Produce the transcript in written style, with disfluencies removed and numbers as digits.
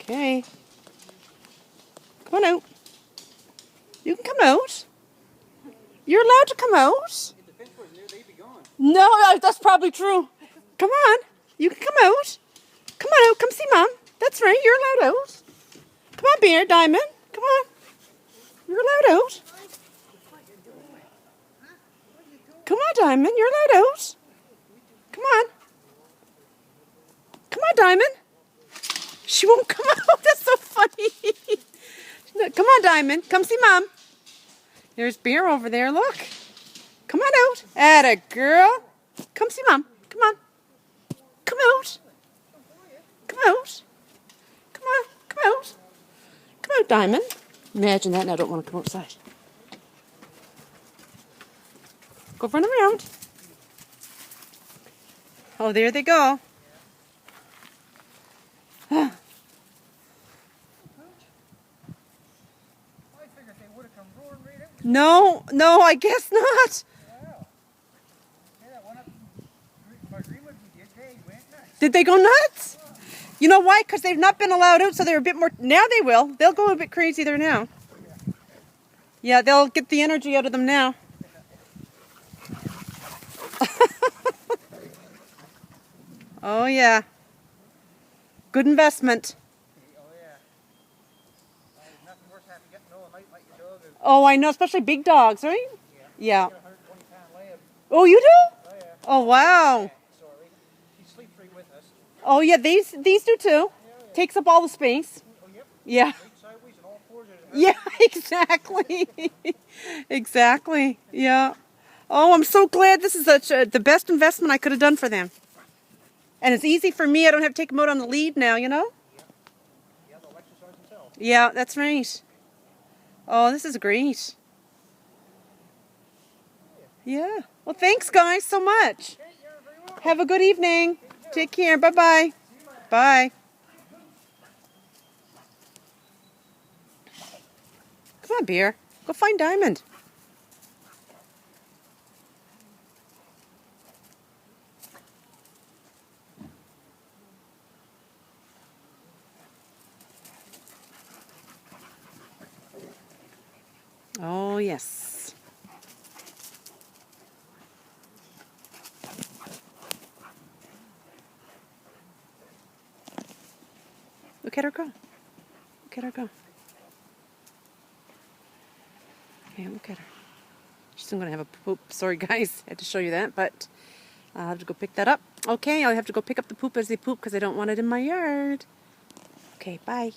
Okay. Come on out. You can come out. You're allowed to come out. No, that's probably true. Come on. You can come out. Come on out. Come see Mom. That's right. You're allowed out. Come on, Bear, Diamond. Come on. You're allowed out. Come on, Diamond. You're allowed out. Come on. Come on, Diamond. She won't come out. That's so funny. No, come on, Diamond. Come see Mom. There's Bear over there. Look. Come on out. Atta girl. Come see Mom. Come on. Come out. Come out. Come on. Come out. Come out, Diamond. Imagine that, and I don't want to come outside. Go run around. Oh, there they go. No, I guess not. Did they go nuts? You know why? Because they've not been allowed out, so they're a bit more. Now they will. They'll go a bit crazy there now. Yeah, they'll get the energy out of them now. Oh, yeah. Good investment. Oh, I know, especially big dogs, right? Yeah. Oh, you do? Oh, wow. Oh, yeah, these do too. Takes up all the space. Yeah. Yeah, exactly. Exactly. Yeah. Oh, I'm so glad this is the best investment I could have done for them. And it's easy for me. I don't have to take them out on the lead now, you know? Yeah, that's right. Oh, this is great. Yeah. Well, thanks, guys, so much. Have a good evening. Take care. Bye-bye. Bye. Come on, Bear. Go find Diamond. Oh, yes. Look at her go. Look at her go. Okay, look at her. She's still going to have a poop. Sorry, guys. I had to show you that, but I'll have to go pick that up. Okay, I'll have to go pick up the poop as they poop because I don't want it in my yard. Okay, bye.